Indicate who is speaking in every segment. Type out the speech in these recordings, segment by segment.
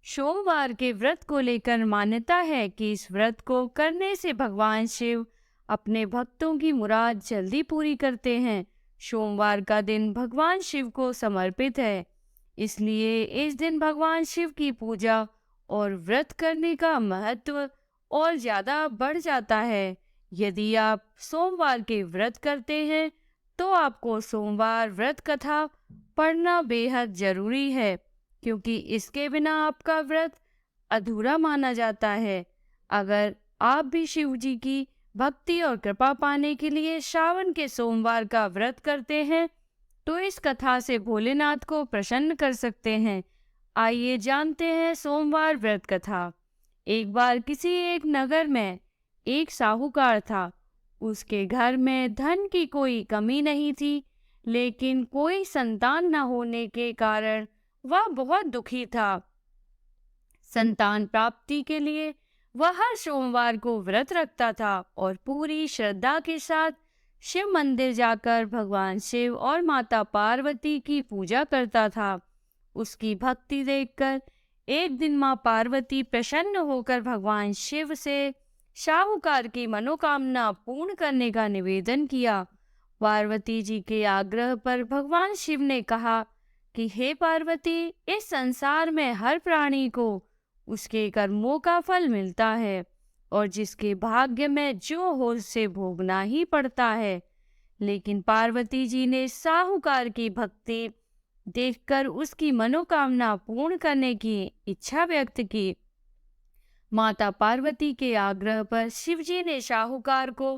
Speaker 1: सोमवार के व्रत को लेकर मान्यता है कि इस व्रत को करने से भगवान शिव अपने भक्तों की मुराद जल्दी पूरी करते हैं। सोमवार का दिन भगवान शिव को समर्पित है, इसलिए इस दिन भगवान शिव की पूजा और व्रत करने का महत्व और ज्यादा बढ़ जाता है। यदि आप सोमवार के व्रत करते हैं, तो आपको सोमवार व्रत कथा पढ़ना बेहद जरूरी है, क्योंकि इसके बिना आपका व्रत अधूरा माना जाता है। अगर आप भी शिव जी की भक्ति और कृपा पाने के लिए श्रावण के सोमवार का व्रत करते हैं, तो इस कथा से भोलेनाथ को प्रसन्न कर सकते हैं। आइए जानते हैं सोमवार व्रत कथा। एक बार किसी एक नगर में एक साहूकार था। उसके घर में धन की कोई कमी नहीं थी, लेकिन कोई संतान न होने के कारण वह बहुत दुखी था। संतान प्राप्ति के लिए वह हर सोमवार को व्रत रखता था और पूरी श्रद्धा के साथ शिव मंदिर जाकर भगवान शिव और माता पार्वती की पूजा करता था। उसकी भक्ति देखकर एक दिन माँ पार्वती प्रसन्न होकर भगवान शिव से साहूकार की मनोकामना पूर्ण करने का निवेदन किया। पार्वती जी के आग्रह पर भगवान शिव ने कहा कि हे पार्वती, इस संसार में हर प्राणी को उसके कर्मों का फल मिलता है और जिसके भाग्य में जो हो उसे भोगना ही पड़ता है। लेकिन पार्वती जी ने साहूकार की भक्ति देखकर उसकी मनोकामना पूर्ण करने की इच्छा व्यक्त की। माता पार्वती के आग्रह पर शिवजी ने साहूकार को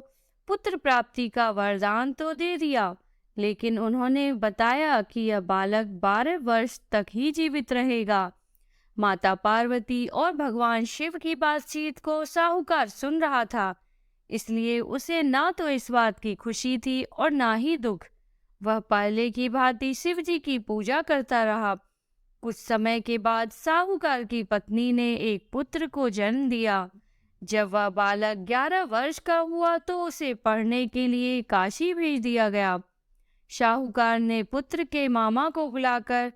Speaker 1: पुत्र प्राप्ति का वरदान तो दे दिया, लेकिन उन्होंने बताया कि यह बालक 12 वर्ष तक ही जीवित रहेगा। माता पार्वती और भगवान शिव की बातचीत को साहूकार सुन रहा था, इसलिए उसे ना तो इस बात की खुशी थी और ना ही दुख। वह पहले की भांति शिव जी की पूजा करता रहा। कुछ समय के बाद साहूकार की पत्नी ने एक पुत्र को जन्म दिया। जब वह बालक 11 वर्ष का हुआ तो उसे पढ़ने के लिए काशी भेज दिया गया। साहूकार ने पुत्र के मामा को बुलाकर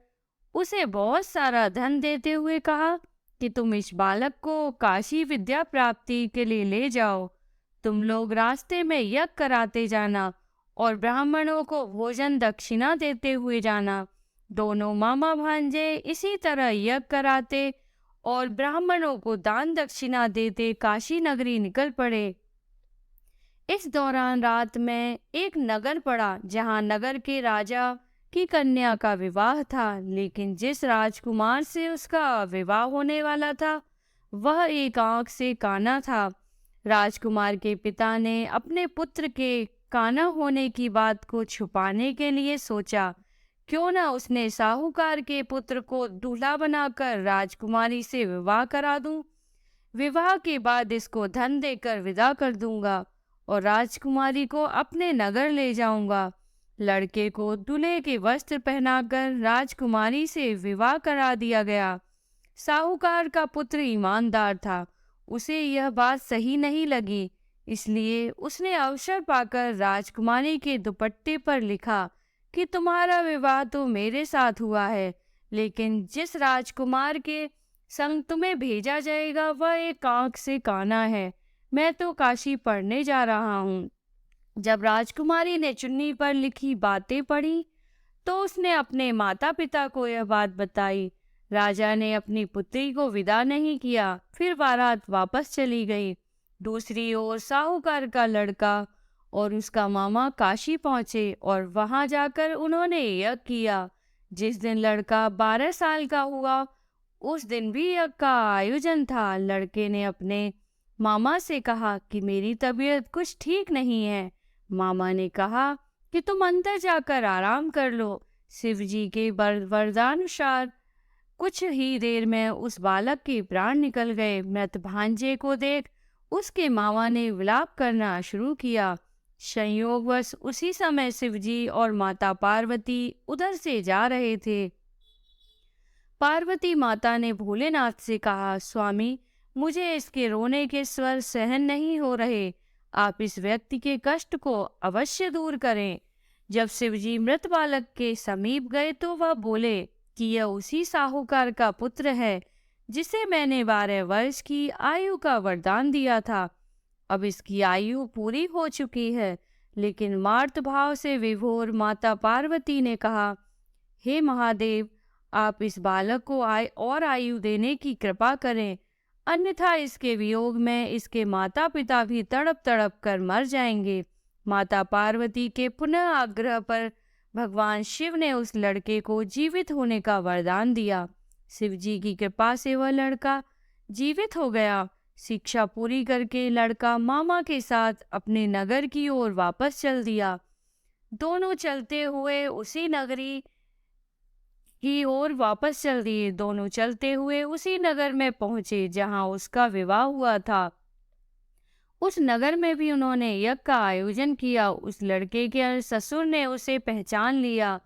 Speaker 1: उसे बहुत सारा धन देते हुए कहा कि तुम इस बालक को काशी विद्या प्राप्ति के लिए ले जाओ। तुम लोग रास्ते में यज्ञ कराते जाना और ब्राह्मणों को भोजन दक्षिणा देते हुए जाना। दोनों मामा भांजे इसी तरह यज्ञ कराते और ब्राह्मणों को दान दक्षिणा देते काशी नगरी निकल पड़े। इस दौरान रात में एक नगर पड़ा, जहां नगर के राजा की कन्या का विवाह था, लेकिन जिस राजकुमार से उसका विवाह होने वाला था वह एक आंख से काना था। राजकुमार के पिता ने अपने पुत्र के काना होने की बात को छुपाने के लिए सोचा, क्यों न उसने साहूकार के पुत्र को दूल्हा बनाकर राजकुमारी से विवाह करा दूं। विवाह के बाद इसको धन देकर विदा कर दूंगा और राजकुमारी को अपने नगर ले जाऊंगा। लड़के को दूल्हे के वस्त्र पहनाकर राजकुमारी से विवाह करा दिया गया। साहूकार का पुत्र ईमानदार था, उसे यह बात सही नहीं लगी, इसलिए उसने अवसर पाकर राजकुमारी के दुपट्टे पर लिखा कि तुम्हारा विवाह तो मेरे साथ हुआ है, लेकिन जिस राजकुमार के संग तुम्हें भेजा जाएगा वह एक आंख से काना है। मैं तो काशी पढ़ने जा रहा हूँ। जब राजकुमारी ने चुन्नी पर लिखी बातें पढ़ी तो उसने अपने माता पिता को यह बात बताई। राजा ने अपनी पुत्री को विदा नहीं किया, फिर बारात वापस चली गई। दूसरी ओर साहूकार का लड़का और उसका मामा काशी पहुंचे और वहां जाकर उन्होंने यज्ञ किया। जिस दिन लड़का 12 साल का हुआ उस दिन भी यज्ञ का आयोजन था। लड़के ने अपने मामा से कहा कि मेरी तबीयत कुछ ठीक नहीं है। मामा ने कहा कि तुम अंदर जाकर आराम कर लो। शिव जी के वरदानुसार कुछ ही देर में उस बालक के प्राण निकल गए। मृत भांजे को देख उसके मामा ने विलाप करना शुरू किया। संयोगवश उसी समय शिवजी और माता पार्वती उधर से जा रहे थे। पार्वती माता ने भोलेनाथ से कहा, स्वामी, मुझे इसके रोने के स्वर सहन नहीं हो रहे, आप इस व्यक्ति के कष्ट को अवश्य दूर करें। जब शिवजी मृत बालक के समीप गए तो वह बोले कि यह उसी साहूकार का पुत्र है जिसे मैंने 12 वर्ष की आयु का वरदान दिया था। अब इसकी आयु पूरी हो चुकी है। लेकिन मार्त भाव से विभोर माता पार्वती ने कहा, हे महादेव, आप इस बालक को आयु देने की कृपा करें, अन्यथा इसके वियोग में इसके माता पिता भी तड़प तड़प कर मर जाएंगे। माता पार्वती के पुनः आग्रह पर भगवान शिव ने उस लड़के को जीवित होने का वरदान दिया। शिव जी की कृपा से वह लड़का जीवित हो गया। शिक्षा पूरी करके लड़का मामा के साथ अपने नगर की ओर वापस चल दिया। दोनों चलते हुए उसी नगरी की ओर वापस चल दिए। दोनों चलते हुए उसी नगर में पहुंचे जहां उसका विवाह हुआ था। उस नगर में भी उन्होंने यज्ञ का आयोजन किया। उस लड़के के ससुर ने उसे पहचान लिया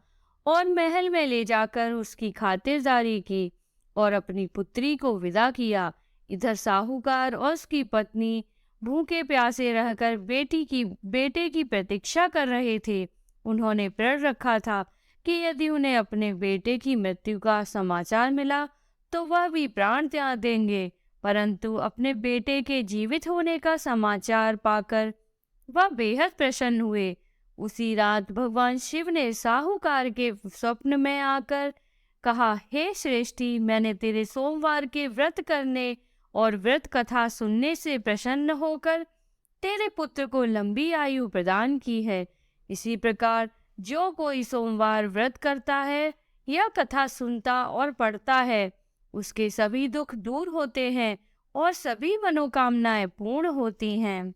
Speaker 1: और महल में ले जाकर उसकी खातिरदारी की और अपनी पुत्री को विदा किया। इधर साहूकार और उसकी पत्नी भूखे प्यासे रहकर बेटे की प्रतीक्षा कर रहे थे। उन्होंने प्रण रखा था कि यदि उन्हें अपने बेटे की मृत्यु का समाचार मिला तो वह भी प्राण त्याग देंगे। परंतु अपने बेटे के जीवित होने का समाचार पाकर वह बेहद प्रसन्न हुए। उसी रात भगवान शिव ने साहूकार के स्वप्न में आकर कहा, हे श्रेष्ठी, मैंने तेरे सोमवार के व्रत करने और व्रत कथा सुनने से प्रसन्न होकर तेरे पुत्र को लंबी आयु प्रदान की है। इसी प्रकार जो कोई सोमवार व्रत करता है या कथा सुनता और पढ़ता है, उसके सभी दुख दूर होते हैं और सभी मनोकामनाएं पूर्ण होती हैं।